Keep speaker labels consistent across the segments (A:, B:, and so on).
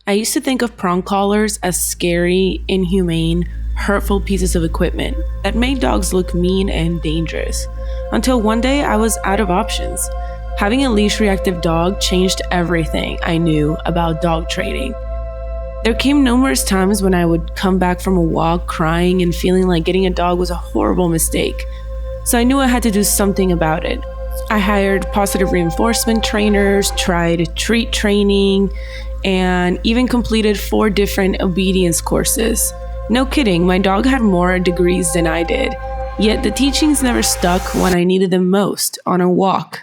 A: I used to think of prong collars as scary, inhumane, hurtful pieces of equipment that made dogs look mean and dangerous. Until one day I was out of options. Having a leash-reactive dog changed everything I knew about dog training. There came numerous times when I would come back from a walk crying and feeling like getting a dog was a horrible mistake. So I knew I had to do something about it. I hired positive reinforcement trainers, tried treat training, and even completed 4 different obedience courses. No kidding, my dog had more degrees than I did, yet the teachings never stuck when I needed them most, on a walk.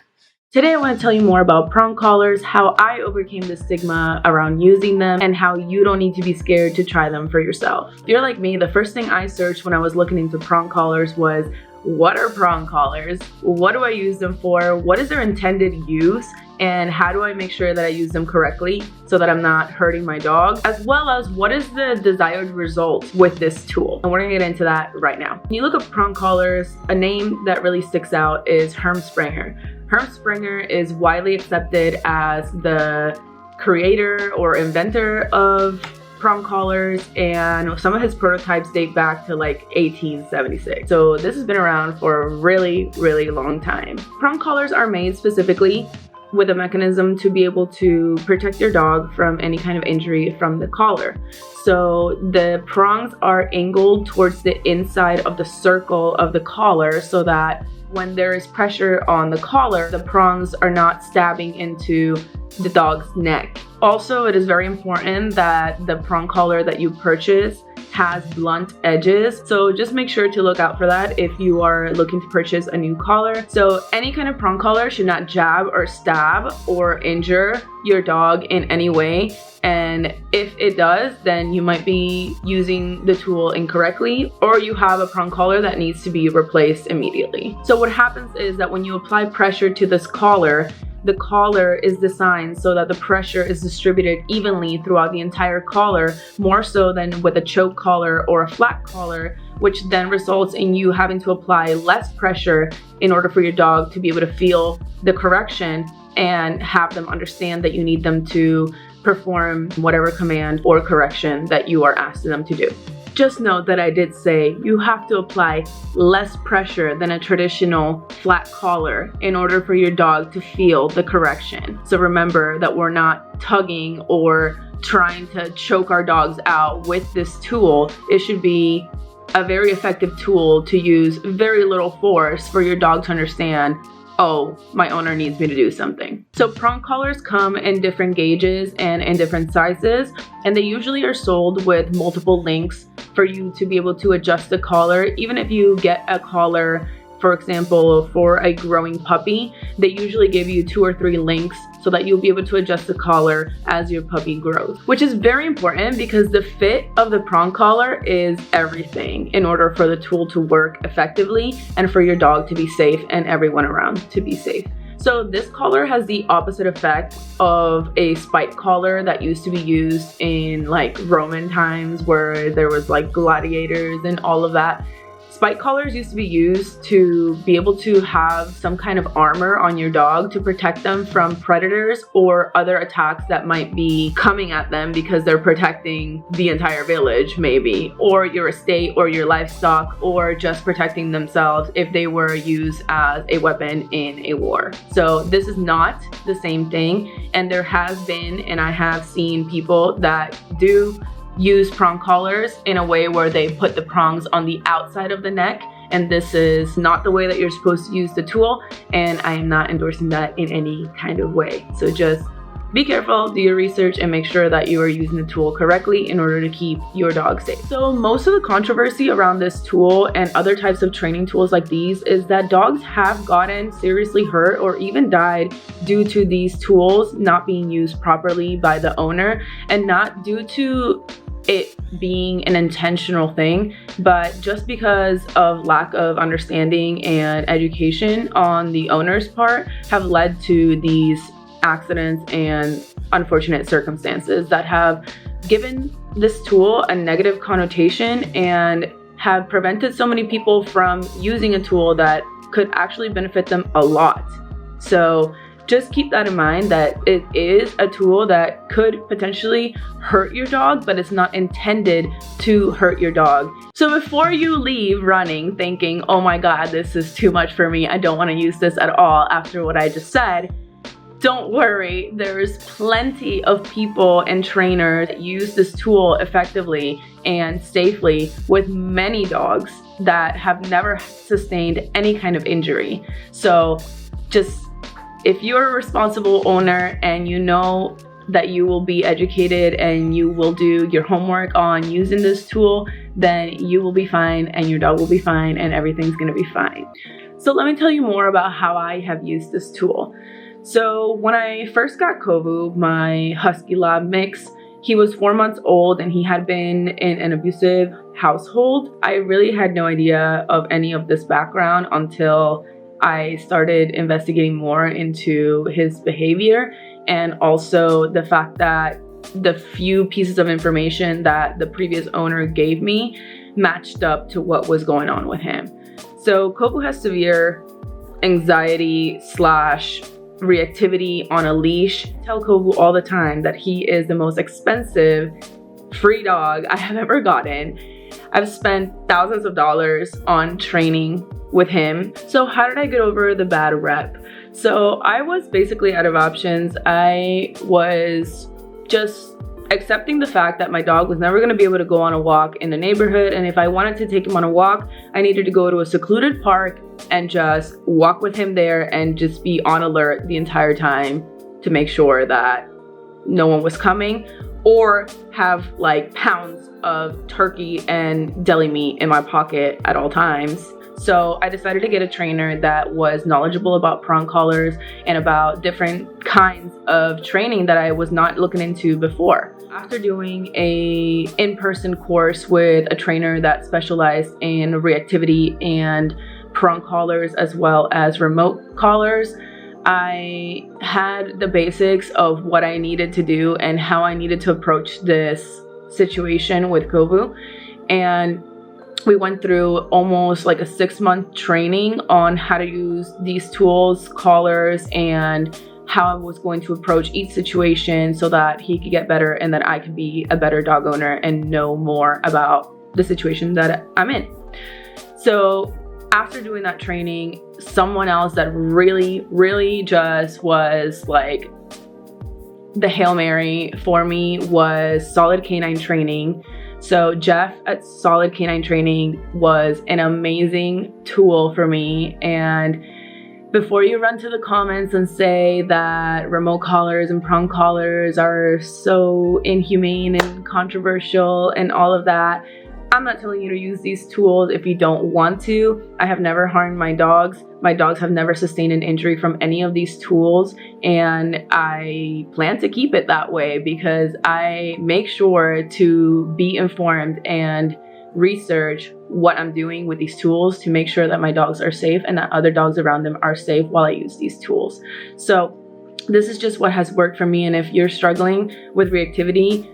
A: Today I want to tell you more about prong collars, how I overcame the stigma around using them, and how you don't need to be scared to try them for yourself. If you're like me, the first thing I searched when I was looking into prong collars was, what are prong collars? What do I use them for? What is their intended use? And how do I make sure that I use them correctly so that I'm not hurting my dog? As well as what is the desired result with this tool? And we're gonna get into that right now. When you look up prong collars, a name that really sticks out is Hermsprenger. Hermsprenger is widely accepted as the creator or inventor of prong collars, and some of his prototypes date back to like 1876. So this has been around for a really, really long time. Prong collars are made specifically with a mechanism to be able to protect your dog from any kind of injury from the collar. So the prongs are angled towards the inside of the circle of the collar so that when there is pressure on the collar, the prongs are not stabbing into the dog's neck. Also, it is very important that the prong collar that you purchase has blunt edges, so just make sure to look out for that if you are looking to purchase a new collar. So any kind of prong collar should not jab or stab or injure your dog in any way, and if it does, then you might be using the tool incorrectly, or you have a prong collar that needs to be replaced immediately. So what happens is that when you apply pressure to this collar, the collar is designed so that the pressure is distributed evenly throughout the entire collar, more so than with a choke collar or a flat collar, which then results in you having to apply less pressure in order for your dog to be able to feel the correction and have them understand that you need them to perform whatever command or correction that you are asking them to do. Just note that I did say you have to apply less pressure than a traditional flat collar in order for your dog to feel the correction. So remember that we're not tugging or trying to choke our dogs out with this tool. It should be a very effective tool to use very little force for your dog to understand, oh, my owner needs me to do something. So prong collars come in different gauges and in different sizes, and they usually are sold with multiple links for you to be able to adjust the collar. Even if you get a collar, for example, for a growing puppy, they usually give you 2 or 3 links so that you'll be able to adjust the collar as your puppy grows, which is very important because the fit of the prong collar is everything in order for the tool to work effectively and for your dog to be safe and everyone around to be safe. So this collar has the opposite effect of a spike collar that used to be used in like Roman times where there was like gladiators and all of that. Spike collars used to be used to be able to have some kind of armor on your dog to protect them from predators or other attacks that might be coming at them because they're protecting the entire village maybe, or your estate or your livestock, or just protecting themselves if they were used as a weapon in a war. So this is not the same thing, and there has been, and I have seen people that do use prong collars in a way where they put the prongs on the outside of the neck, and this is not the way that you're supposed to use the tool, and I am not endorsing that in any kind of way. So just be careful, do your research, and make sure that you are using the tool correctly in order to keep your dog safe. So most of the controversy around this tool and other types of training tools like these is that dogs have gotten seriously hurt or even died due to these tools not being used properly by the owner, and not due to it being an intentional thing, but just because of lack of understanding and education on the owner's part have led to these accidents and unfortunate circumstances that have given this tool a negative connotation and have prevented so many people from using a tool that could actually benefit them a lot. So just keep that in mind, that it is a tool that could potentially hurt your dog, but it's not intended to hurt your dog. So before you leave running thinking, oh my God, this is too much for me, I don't want to use this at all after what I just said, don't worry, there's plenty of people and trainers that use this tool effectively and safely with many dogs that have never sustained any kind of injury. So just, if you're a responsible owner and you know that you will be educated and you will do your homework on using this tool, then you will be fine and your dog will be fine and everything's gonna be fine. So let me tell you more about how I have used this tool. So when I first got Kovu, my husky lab mix, he was 4 months old and he had been in an abusive household. I really had no idea of any of this background until I started investigating more into his behavior, and also the fact that the few pieces of information that the previous owner gave me matched up to what was going on with him. So Kovu has severe anxiety / reactivity on a leash. I tell Kovu all the time that he is the most expensive free dog I have ever gotten. I've spent thousands of dollars on training with him. So how did I get over the bad rep? So I was basically out of options. I was just accepting the fact that my dog was never going to be able to go on a walk in the neighborhood, and if I wanted to take him on a walk, I needed to go to a secluded park and just walk with him there and just be on alert the entire time to make sure that no one was coming, or have like pounds of turkey and deli meat in my pocket at all times. So I decided to get a trainer that was knowledgeable about prong collars and about different kinds of training that I was not looking into before. After doing a in-person course with a trainer that specialized in reactivity and prong collars as well as remote collars, I had the basics of what I needed to do and how I needed to approach this situation with Kovu. And we went through almost like a 6-month training on how to use these tools, collars, and how I was going to approach each situation so that he could get better and that I could be a better dog owner and know more about the situation that I'm in. So after doing that training, someone else that really just was like the Hail Mary for me was Solid Canine Training. So Jeff at Solid Canine Training was an amazing tool for me. And before you run to the comments and say that remote collars and prong collars are so inhumane and controversial and all of that, I'm not telling you to use these tools if you don't want to. I have never harmed my dogs. My dogs have never sustained an injury from any of these tools, and I plan to keep it that way because I make sure to be informed and research what I'm doing with these tools to make sure that my dogs are safe and that other dogs around them are safe while I use these tools. So this is just what has worked for me, and if you're struggling with reactivity,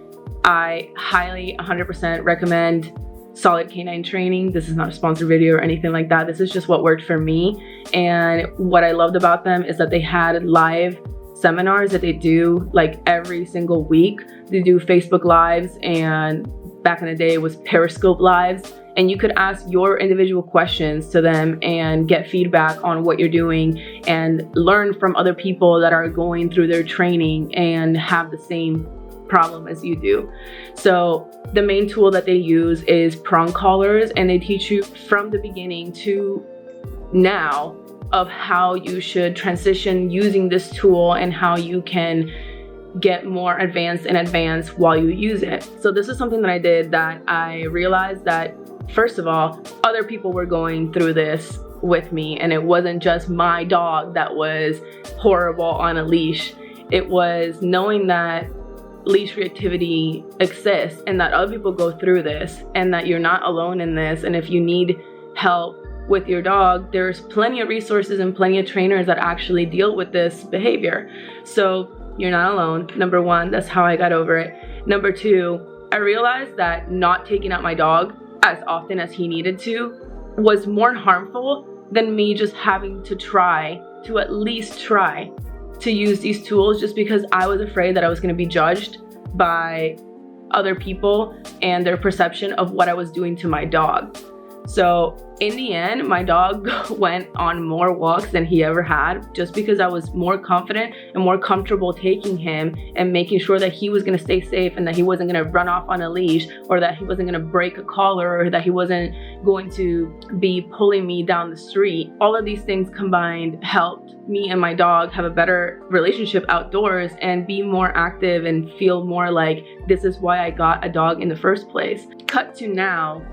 A: I highly 100% recommend Solid Canine Training. This is not a sponsored video or anything like that. This is just what worked for me. And what I loved about them is that they had live seminars that they do like every single week. They do Facebook Lives, and back in the day it was Periscope Lives. And you could ask your individual questions to them and get feedback on what you're doing and learn from other people that are going through their training and have the same problem as you do. So the main tool that they use is prong collars, and they teach you from the beginning to now of how you should transition using this tool and how you can get more advanced in advance while you use it. So this is something that I did that I realized that, first of all, other people were going through this with me, and it wasn't just my dog that was horrible on a leash. It was knowing that leash reactivity exists and that other people go through this and that you're not alone in this. And if you need help with your dog, there's plenty of resources and plenty of trainers that actually deal with this behavior. So you're not alone. Number one, that's how I got over it. Number two, I realized that not taking out my dog as often as he needed to was more harmful than me just having to try to at least try to use these tools just because I was afraid that I was going to be judged by other people and their perception of what I was doing to my dog. So in the end, my dog went on more walks than he ever had, just because I was more confident and more comfortable taking him and making sure that he was going to stay safe and that he wasn't going to run off on a leash, or that he wasn't going to break a collar, or that he wasn't going to be pulling me down the street. All of these things combined helped me and my dog have a better relationship outdoors and be more active and feel more like this is why I got a dog in the first place. Cut to now,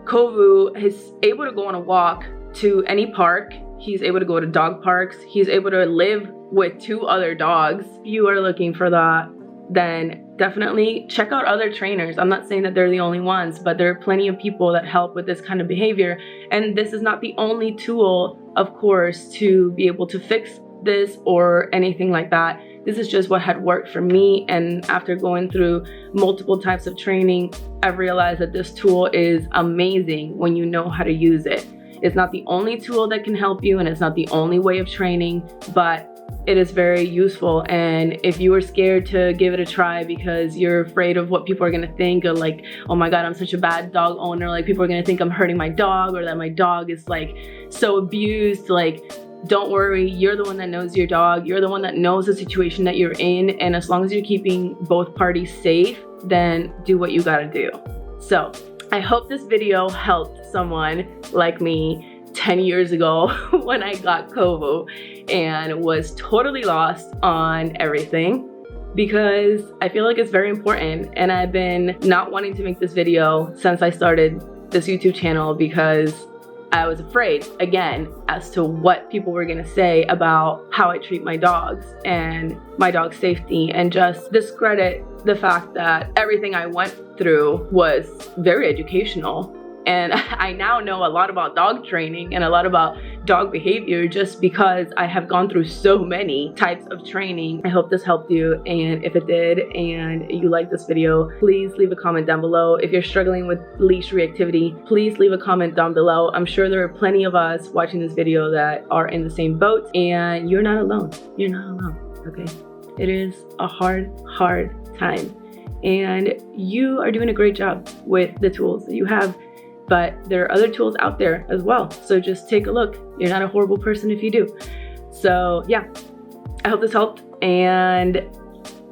A: Kovu is able to go on a walk to any park. He's able to go to dog parks. He's able to live with 2 other dogs. If you are looking for that, then definitely check out other trainers. I'm not saying that they're the only ones, but there are plenty of people that help with this kind of behavior. And this is not the only tool, of course, to be able to fix this or anything like that. This is just what had worked for me, and after going through multiple types of training, I've realized that this tool is amazing when you know how to use it. It's not the only tool that can help you, and it's not the only way of training, but it is very useful. And if you are scared to give it a try because you're afraid of what people are going to think, or like, oh my god, I'm such a bad dog owner, like people are going to think I'm hurting my dog, or that my dog is like so abused, like, don't worry, you're the one that knows your dog, you're the one that knows the situation that you're in, and as long as you're keeping both parties safe, then do what you gotta do. So I hope this video helped someone like me 10 years ago when I got Kovu and was totally lost on everything, because I feel like it's very important, and I've been not wanting to make this video since I started this YouTube channel because I was afraid, again, as to what people were gonna say about how I treat my dogs and my dog's safety, and just discredit the fact that everything I went through was very educational. And I now know a lot about dog training and a lot about dog behavior just because I have gone through so many types of training. I hope this helped you, and if it did and you like this video, please leave a comment down below. If you're struggling with leash reactivity, please leave a comment down below. I'm sure there are plenty of us watching this video that are in the same boat, and you're not alone. You're not alone, okay? It is a hard time, and you are doing a great job with the tools that you have. But there are other tools out there as well. So just take a look. You're not a horrible person if you do. So yeah, I hope this helped. And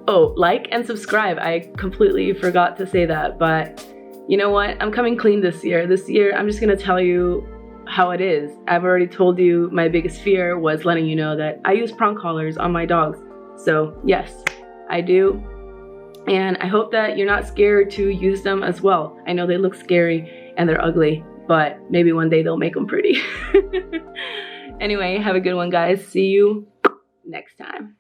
A: oh, like and subscribe. I completely forgot to say that, but you know what? I'm coming clean this year. This year, I'm just gonna tell you how it is. I've already told you my biggest fear was letting you know that I use prong collars on my dogs. So yes, I do. And I hope that you're not scared to use them as well. I know they look scary and they're ugly, but maybe one day they'll make them pretty. Anyway, have a good one, guys. See you next time.